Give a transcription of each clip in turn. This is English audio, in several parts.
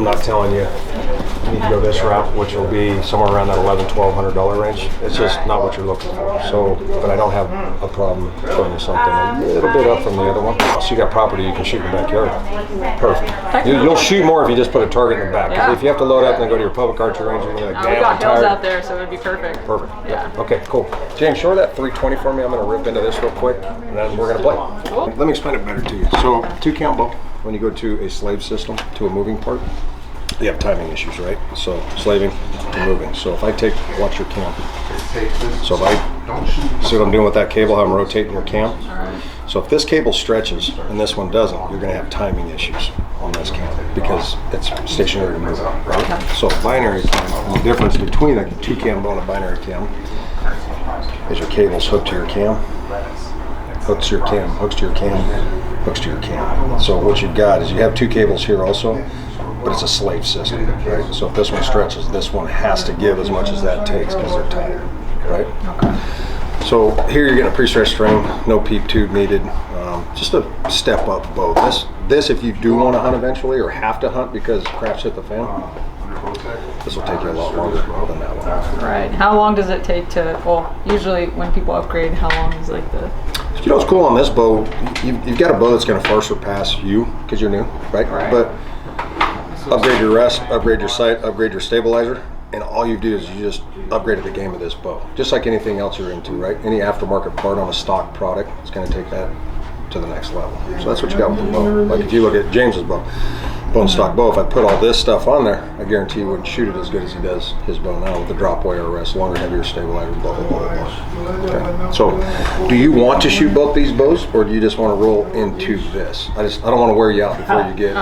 I'm not telling you need to go this route, which will be somewhere around that $1,100-$1,200 range. It's just not what you're looking for. So, but I don't have a problem showing you something a little bit up from the other one. So you got property you can shoot in the backyard. Perfect. You'll shoot more if you just put a target in the back. Because if you have to load up and then go to your public archery range, you're going to we got hills out there, so it would be perfect. Perfect. Yeah. Okay, cool. James, show that 320 for me. I'm going to rip into this real quick, and then we're going to play. Cool. Let me explain it better to you. So, 2-count bow. When you go to a slave system, to a moving part, you have timing issues, right? So slaving to moving. So if I take, watch your cam. So if I see what I'm doing with that cable, how I'm rotating your cam. So if this cable stretches and this one doesn't, you're going to have timing issues on this cam because it's stationary to move, right? So binary cam, the difference between a 2-cam bow and a binary cam is your cable's hooked to your cam, hooks to your cam, hooks to your cam, hooks to your cam. So what you've got is you have 2 cables here also, but it's a slave system, right? So if this one stretches, this one has to give as much as that takes because they're tied, right? Okay. So here you're getting a pre-stretched string, no peep tube needed, just a step up bow. This if you do want to hunt eventually or have to hunt because crap's hit the fan, this will take you a lot longer than that one. Right. How long does it take to, well, usually when people upgrade, how long is like the... You know what's cool on this bow, you've got a bow that's going to far surpass you because you're new, right? But upgrade your rest, upgrade your sight, upgrade your stabilizer, and all you do is you just upgraded the game of this bow. Just like anything else you're into, right? Any aftermarket part on a stock product, it's going to take that to the next level. So that's what you got with the bow. Like if you look at James's bow, bone stock bow, if I put all this stuff on there, I guarantee you wouldn't shoot it as good as he does his bow now with the drop wire arrest, longer, heavier stabilizer, blah, blah, blah, blah. Okay. So do you want to shoot both these bows or do you just want to roll into this? I don't want to wear you out before you get...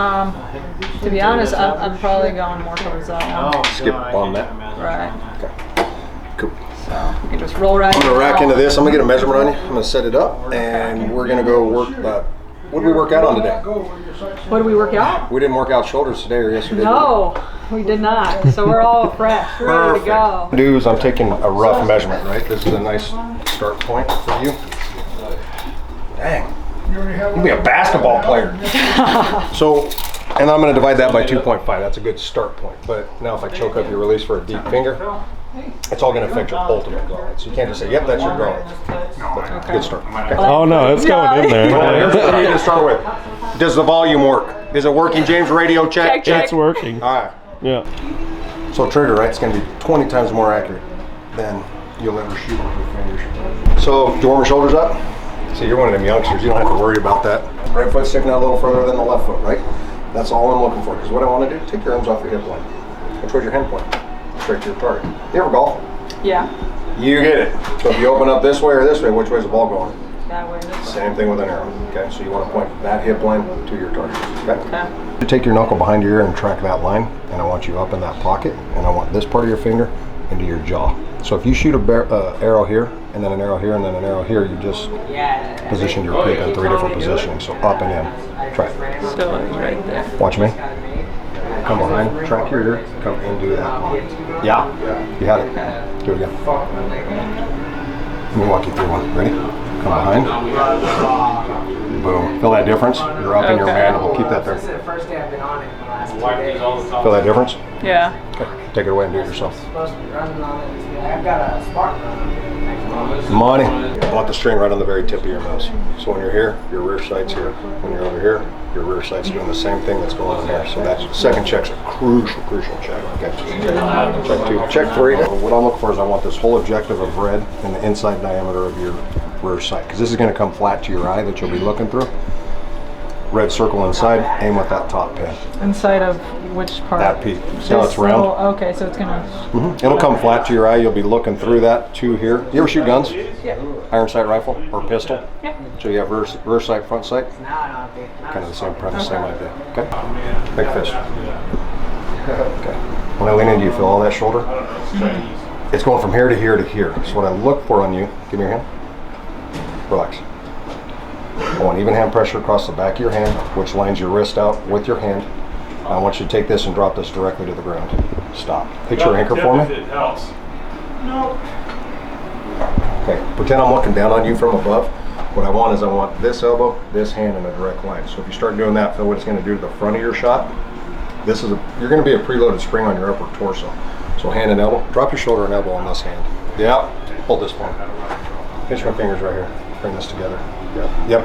to be honest, I'm probably going more towards that one. Skip on that? Right. Okay. Cool. So we can just roll right in. I'm going to rack into this. I'm going to get a measurement on you. I'm going to set it up and we're going to go work... what did we work out on today? What did we work out? We didn't work out shoulders today or yesterday. No, we did not. So we're all fresh, ready to go. Do is I'm taking a rough measurement, right? This is a nice start point for you. Dang, you'll be a basketball player. So, and I'm going to divide that by 2.5. That's a good start point. But now if I choke up your release for a deep finger, it's all going to affect your ultimate draw. So you can't just say, yep, that's your draw. Good start. Okay. Oh no, it's going in there. Here's what you need to start with. Does the volume work? Is it working, James? Radio check? It's working. All right. Yeah. So trigger, right? It's going to be 20 times more accurate than you'll ever shoot with your fingers. So, do you warm your shoulders up? See, you're one of them youngsters. You don't have to worry about that. Right foot sticking out a little further than the left foot, right? That's all I'm looking for. Because what I want to do, take your arms off your hip line. Which way's your hand point? Straight to your target. You ever golf? Yeah. You get it. So if you open up this way or this way, which way's the ball going? That way. Same thing with an arrow. Okay, so you want to point that hip line to your target. Okay. You take your knuckle behind your ear and track that line, and I want you up in that pocket, and I want this part of your finger into your jaw. So if you shoot a arrow here, and then an arrow here, and then an arrow here, you just position your pig in 3 different positionings. So up and in. Try it. So it's right there. Watch me. Come behind, track your ear, come and do that. Yeah, you had it. Do it again. Let me walk you through one. Ready? Come behind. Boom. Feel that difference? You're up in your mandible. Keep that there. Feel that difference? Yeah. Okay. Take it away and do it yourself. Money. I want the string right on the very tip of your nose. So when you're here, your rear sight's here. When you're over here, your rear sight's doing the same thing that's going on there. So that second check's a crucial check. Okay. Check 2. Check 3. What I'm looking for is I want this whole objective of red in the inside diameter of your rear sight. Because this is going to come flat to your eye that you'll be looking through. Red circle inside, aim with that top pin. Inside of which part? That peak. See how it's round? Okay, so it's gonna... It'll come flat to your eye. You'll be looking through that to here. You ever shoot guns? Yeah. Iron sight rifle or pistol? Yeah. So you have rear sight, front sight? Kind of the same premise, same idea. Okay? Big fist. Okay. When I lean into you, feel all that shoulder? It's going from here to here to here. So what I look for on you, give me your hand. Relax. I want even hand pressure across the back of your hand, which lines your wrist out with your hand. I want you to take this and drop this directly to the ground. Stop. Hit your anchor for me. No. Okay, pretend I'm looking down on you from above. What I want is I want this elbow, this hand in a direct line. So if you start doing that, feel what it's going to do to the front of your shot. This is you're going to be a preloaded spring on your upper torso. So hand and elbow. Drop your shoulder and elbow on this hand. Yep. Hold this one. Pinch my fingers right here. Bring this together. Yep.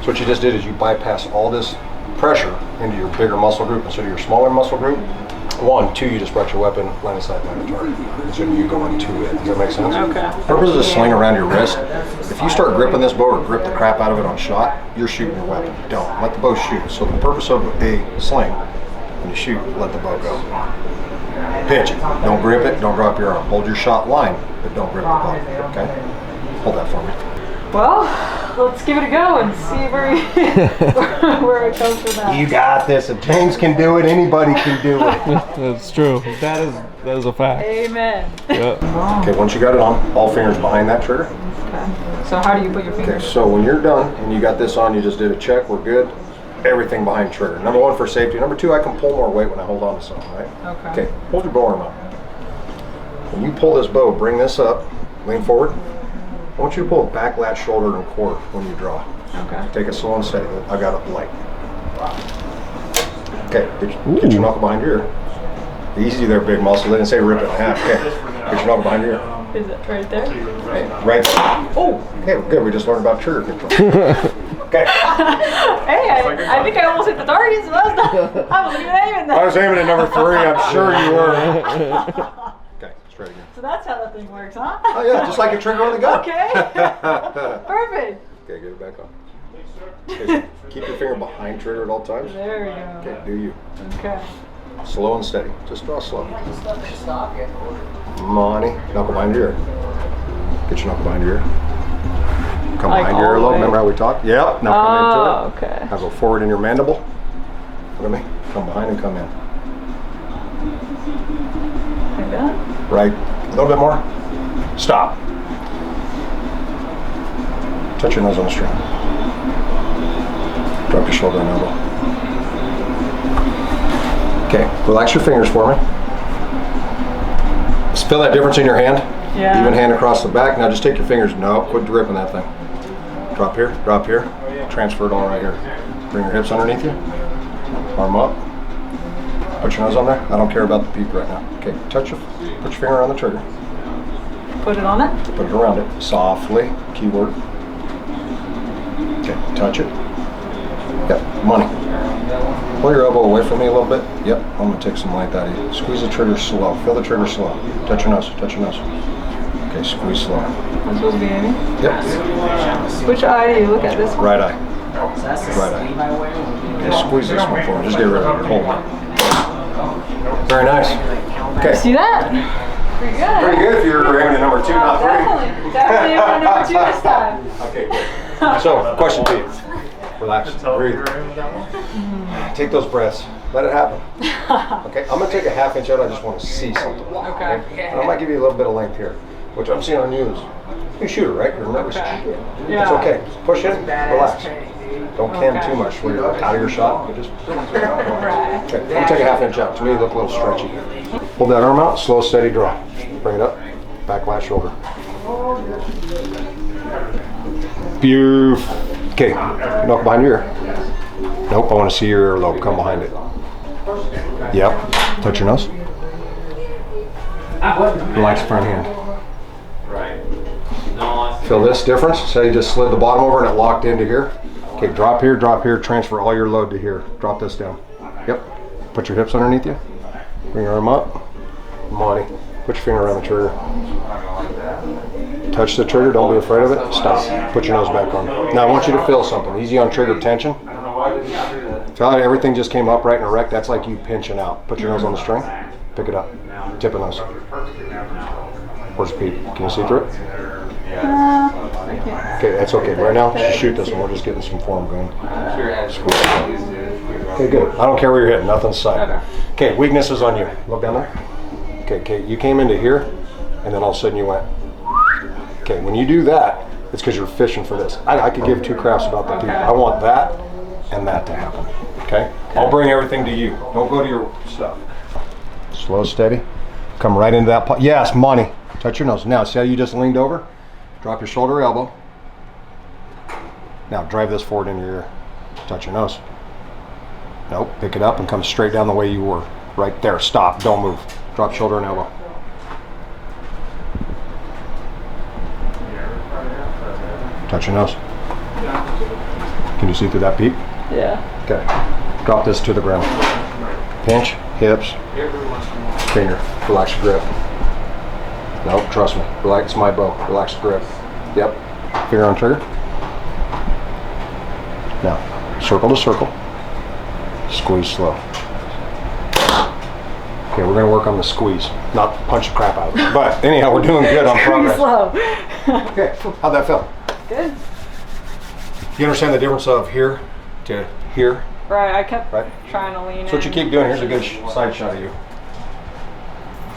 So what you just did is you bypass all this pressure into your bigger muscle group instead of your smaller muscle group. 1, 2, you just brought your weapon line of sight, line of target. Instead of you going to it. Does that make sense? Okay. The purpose of the sling around your wrist, if you start gripping this bow or grip the crap out of it on shot, you're shooting your weapon. Don't. Let the bow shoot. So the purpose of a sling, when you shoot, let the bow go. Pitch it. Don't grip it. Don't drop your arm. Hold your shot line, but don't grip the bow. Okay? Hold that for me. Well, let's give it a go and see where where it goes with that. You got this. If James can do it, anybody can do it. That's true. That is a fact. Amen. Yep. Okay, once you got it on, all fingers behind that trigger. Okay. So how do you put your fingers? Okay, so when you're done and you got this on, you just did a check, we're good. Everything behind trigger. Number 1 for safety. Number 2, I can pull more weight when I hold on to something, right? Okay. Okay, hold your bow arm up. When you pull this bow, bring this up, lean forward. I want you to pull back, lat, shoulder, and core when you draw. Okay. Take it slow and steady. I got it light. Okay, get your knuckle behind your ear. Easy there, big muscle. They didn't say rip it in half. Okay, get your knuckle behind your ear. Is it right there? Right there. Oh, okay, good. We just learned about trigger control. Okay. Hey, I think I almost hit the target, so that's not, I wasn't even aiming that. I was aiming at number 3. I'm sure you were. Okay, let's try it again. So that's how that thing works, huh? Oh yeah, just like a trigger on the gun. Okay. Perfect. Okay, get it back on. Okay, keep your finger behind trigger at all times. There we go. Okay, do you. Okay. Slow and steady. Just draw slow. Money. Knuckle behind your ear. Get your knuckle behind your ear. Come Like behind your all the earlobe. way? Remember how we talked? Yep. Now come into it. Okay. Now go forward in your mandible. Look at me. Come behind and come in. Like that? Right. A little bit more. Stop. Touch your nose on the string. Drop your shoulder and elbow. Okay, relax your fingers for me. Feel that difference in your hand? Yeah. Even hand across the back. Now just take your fingers. No, quit gripping that thing. Drop here, transfer it all right here. Bring your hips underneath you. Arm up. Put your nose on there. I don't care about the peak right now. Okay, put your finger on the trigger. Put it on it? Put it around it. Softly, keyword. Okay, touch it. Yep, money. Pull your elbow away from me a little bit. Yep, I'm gonna take some light out of you. Squeeze the trigger slow. Feel the trigger slow. Touch your nose, touch your nose. Okay, squeeze slow. I'm supposed to be aiming? Yep. Which eye do you look at? This one? Right eye. Right eye. Okay, squeeze this one for me. Just get rid of it. Hold it. Very nice. Okay. See that? Pretty good. Pretty good if you're aiming at number 2, not 3. Definitely aiming at number 2 this time. Okay, good. So, question to you. Relax. Breathe. Take those breaths. Let it happen. Okay, I'm going to take a ½ inch out. I just want to see something. Okay. And I might give you a little bit of length here. Which I'm seeing on you is, you're a shooter, right? You're never Okay. yeah. It's okay. Push in, relax. Don't cam too much where you're out of your shot. You just okay, I'm going to take a ½ inch out. To me, you look a little stretchy. Hold that arm out, slow, steady draw. Bring it up, back, lat, shoulder. Beautiful. Okay, knuckle behind your ear. Nope, I want to see your earlobe. Come behind it. Yep. Touch your nose. Relax the front hand. Feel this difference? Say you just slid the bottom over and it locked into here. Okay, drop here, transfer all your load to here. Drop this down. Yep. Put your hips underneath you. Bring your arm up. Monty. Put your finger around the trigger. Touch the trigger, don't be afraid of it. Stop. Put your nose back on. Now I want you to feel something. Easy on trigger tension. Feel like everything just came up right in a wreck. That's like you pinching out. Put your nose on the string. Pick it up. Tip of nose. Where's the peep? Can you see through it? I can't. Okay, that's okay. Right now, just shoot this one. We're just getting some form going. Okay, good. I don't care where you're hitting. Nothing's side. Okay, weakness is on you. Look down there. Okay, you came into here, and then all of a sudden you went. Okay, when you do that, it's because you're fishing for this. I could give 2 craps about the peep. I want that and that to happen. Okay? I'll bring everything to you. Don't go to your stuff. Slow, steady. Come right into that pot. Yes, money. Touch your nose. Now, see how you just leaned over? Drop your shoulder, elbow. Now, drive this forward into your ear. Touch your nose. Nope. Pick it up and come straight down the way you were. Right there. Stop. Don't move. Drop shoulder and elbow. Touch your nose. Can you see through that peak? Yeah. Okay. Drop this to the ground. Pinch, hips, finger. Relax your grip. Nope, trust me. Relax my bow. Relax the grip. Yep. Finger on trigger. Now, circle to circle. Squeeze slow. Okay, we're gonna work on the squeeze, not punch the crap out of it. But anyhow, we're doing good on progress. Slow. Okay, how'd that feel? Good. You understand the difference of here to here? Right, I kept Right. trying to lean in. So what you keep doing, here's a good side shot of you.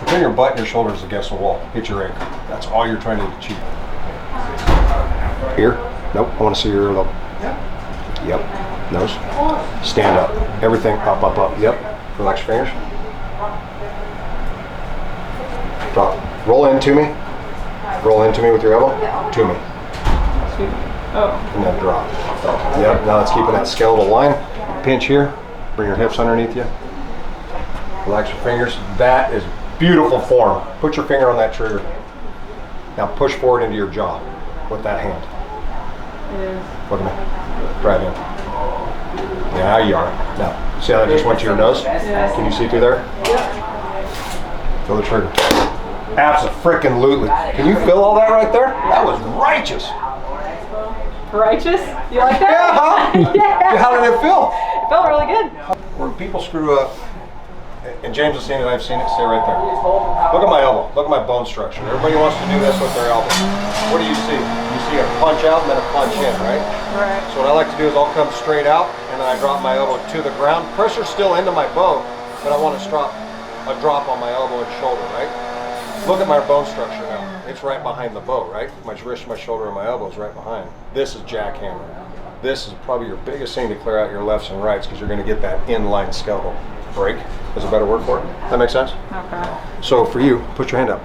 Put your butt and your shoulders against the wall. Hit your ankle. That's all you're trying to achieve. Here? Nope, I want to see your earlobe. Yep. Nose. Stand up. Everything up, up, up. Yep. Relax your fingers. Drop. Roll into me. Roll into me with your elbow. To me. Oh. And then drop. Yep. Now it's keeping that skeletal line. Pinch here. Bring your hips underneath you. Relax your fingers. That is beautiful form. Put your finger on that trigger. Now push forward into your jaw with that hand. Look at me. Right in. Yeah, now you are. Now, see how that just went to your nose? Yeah. Can you see through there? Feel the trigger. Abso-frickin-lutely. Can you feel all that right there? That was righteous. Righteous? You like that? Yeah, huh? Yeah. How did it feel? It felt really good. When people screw up, and James has seen it, I've seen it, stay right there. Look at my elbow, look at my bone structure. Everybody wants to do this with their elbow. What do you see? You see a punch out and then a punch in, right? Right. So what I like to do is I'll come straight out and then I drop my elbow to the ground. Pressure's still into my bow, but I want to drop on my elbow and shoulder, right? Look at my bone structure now. It's right behind the bow, right? My wrist, my shoulder, and my elbow is right behind. This is jackhammer. This is probably your biggest thing to clear out your lefts and rights because you're going to get that inline skeletal break. Is a better word for it. That makes sense? Okay. So for you, put your hand up.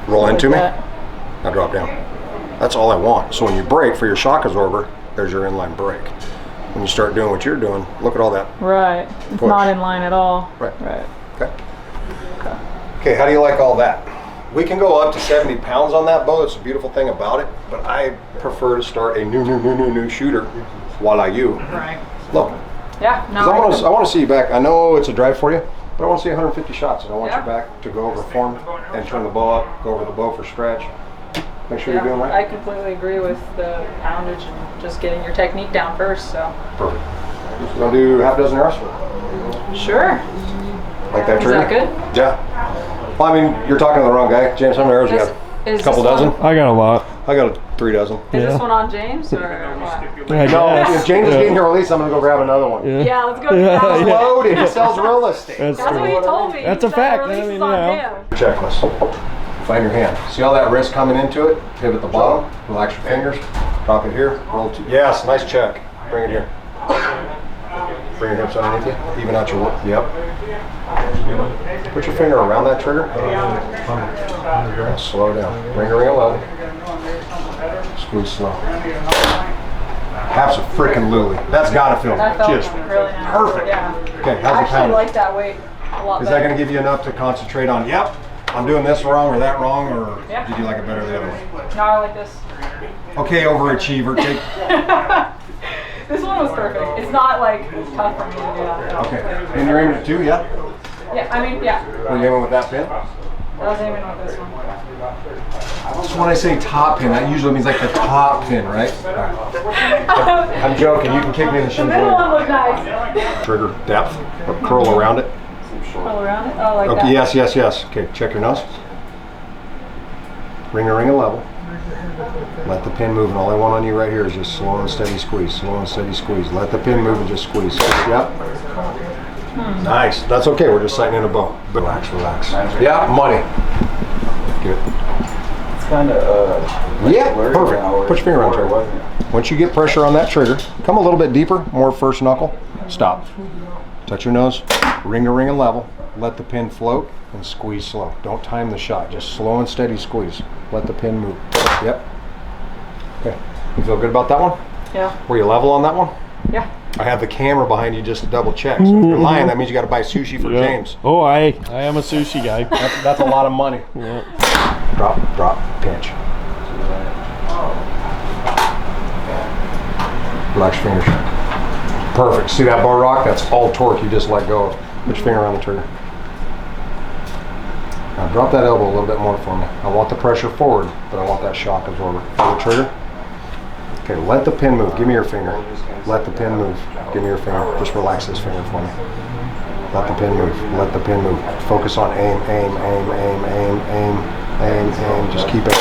Roll into me. Now drop down. That's all I want. So when you break for your shock absorber, there's your inline break. When you start doing what you're doing, look at all that. Right. It's Push. not in line at all. Right. Right. Okay. Okay, how do you like all that? We can go up to 70 pounds on that bow. That's a beautiful thing about it. But I prefer to start a new shooter while you. Right. Look. Yeah. No. I want to see you back. I know it's a drive for you, but I want to see 150 shots. And I want Yeah. you back to go over form and turn the bow up, go over the bow for stretch. Make sure you're doing right. I completely agree with the poundage and just getting your technique down first. So. Perfect. You want to do half a dozen arrows? Sure. Like that Is trigger? that good? Yeah. Well, I mean, you're talking to the wrong guy. James, how many arrows you got? Is A couple this dozen? one- I got a lot. I got 3 dozen. Is Yeah. this one on James or what? I No, guess. if James is getting here released, I'm going to go grab another one. Yeah. Yeah, let's go. Do Yeah, that one. yeah. Loaded. He sells real estate. That's That's what true. he told me. That's He a said fact. the release I mean, is on you know. him. Checklist. Find your hand. See all that wrist coming into it? Pivot the bottom. Relax your fingers. Drop it here. Roll to. Yes, nice check. Bring it here. Bring your hips underneath you. Even out your work. Yep. Put your finger around that trigger. Slow down. Ring a level. Squeeze slow. Abso-frickin-lutely. That's gotta feel That felt just really nice. perfect. Yeah. Okay, I how's it actually pounding? like that weight a lot Is better. that going to give you enough to concentrate on, yep, I'm doing this wrong or that wrong, or Yeah. did you like it better the other way? No, I like this. Okay, overachiever, take, This one was perfect. It's not like tough for me to do that. okay. And you're aiming at 2, yeah? Yeah, I mean, yeah. Were you aiming with that pin? I was aiming with this one. So when I say top pin, that usually means like the top pin, right? I'm joking, you can kick me in the The shins middle one later. looked nice. Trigger depth, or curl around it. All around it? Oh, like Okay, that. yes. Okay, check your nose. Ring a level. Let the pin move, and all I want on you right here is just slow and steady squeeze, slow and steady squeeze. Let the pin move and just squeeze. Yep. Nice. That's okay, we're just sighting in a bow. Relax. Yeah, money. Good. It's kind of Yeah, perfect. Put your finger on the trigger. Once you get pressure on that trigger, come a little bit deeper, more first knuckle. Stop. Touch your nose. Ring a level. Let the pin float and squeeze slow. Don't time the shot. Just slow and steady squeeze. Let the pin move. Yep. Okay. You feel good about that one? Yeah. Were you level on that one? Yeah. I have the camera behind you just to double check. So if you're lying, that means you got to buy sushi for Yeah. James. Oh, I am a sushi guy. That's a lot of money. Yeah. Drop, pinch. Relax your fingers. Perfect. See that bow rock? That's all torque you just let go of. Put your finger on the trigger. Now drop that elbow a little bit more for me. I want the pressure forward, but I want that shock absorber. Feel the trigger? Okay, let the pin move. Give me your finger. Let the pin move. Give me your finger. Just relax this finger for me. Let the pin move. Let the pin move. Focus on aim, aim, aim, aim, aim, aim, aim, aim. Just keep it.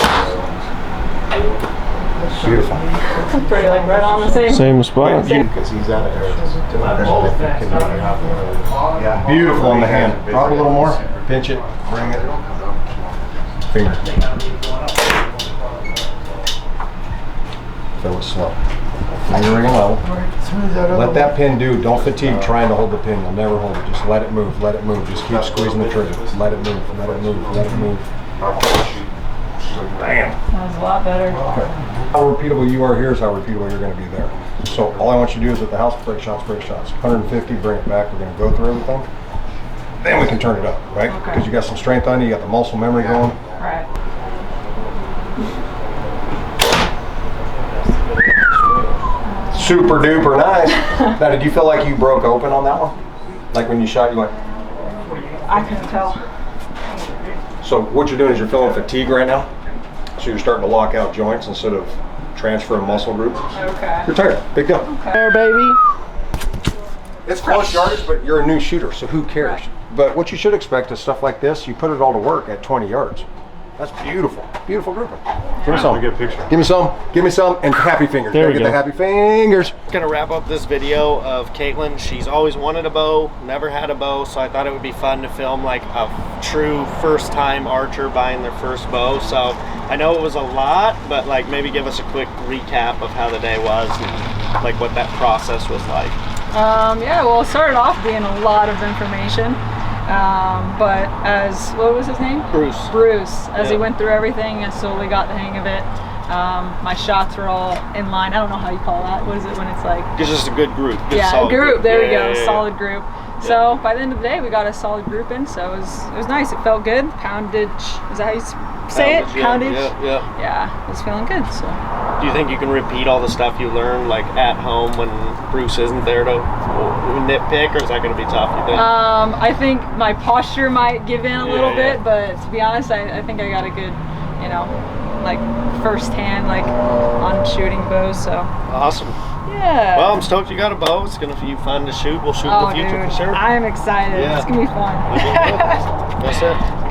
Beautiful. Pretty like right on the same. spot. Because he's out of there. Yeah, beautiful on the hand. Drop a little more. Pinch it. Bring it. Finger. Feel it slow. Fingering level. Let that pin do. Don't fatigue trying to hold the pin. You'll never hold it. Just let it move. Let it move. Just keep squeezing the trigger. Let it move. Let it move. Let it move. Bam. That was a lot better. How repeatable you are here is how repeatable you're going to be there. So all I want you to do is at the house, break shots, break shots. 150, bring it back. We're going to go through everything. Then we can turn it up, right? Okay. Because you got some strength on you, you got the muscle memory going. Right. Super duper nice. Now, did you feel like you broke open on that one? Like when you shot, you went. I couldn't tell. So what you're doing is you're feeling fatigue right now. So you're starting to lock out joints instead of transferring muscle groups. Okay. You're tired. Big deal. There, baby. It's close yardage, but you're a new shooter, so who cares? Right. But what you should expect is stuff like this. You put it all to work at 20 yards. That's beautiful. Beautiful grouping. Give me some. Get a picture. Give me some. Give me some. And happy fingers. There we Get go. the happy fingers. Gonna wrap up this video of Katelyn. She's always wanted a bow, never had a bow, so I thought it would be fun to film like a true first-time archer buying their first bow. So I know it was a lot, but like maybe give us a quick recap of how the day was and like what that process was like. Yeah, well, it started off being a lot of information. But as, what was his name? Bruce. Bruce. As he Yeah. went through everything, I slowly got the hang of it. My shots were all in line. I don't know how you call that. What is it when it's like? It's just a good group. Good Yeah, solid group. There we Yeah, go. yeah. Solid group. So by the end of the day, we got a solid group in. So it was nice. It felt good. Poundage. Is that how you say it? Yeah, Poundage. Yeah. Yeah, it was feeling good. So. Do you think you can repeat all the stuff you learned like at home when Bruce isn't there to nitpick, or is that going to be tough, you think? I think my posture might give in a little Yeah. bit, but to be honest, I think I got a good, like first hand, like on shooting bows. So Awesome. yeah. Well, I'm stoked you got a bow. It's going to be fun to shoot. We'll shoot in the future dude, for sure. I'm excited. Yeah. It's gonna be fun. That's it.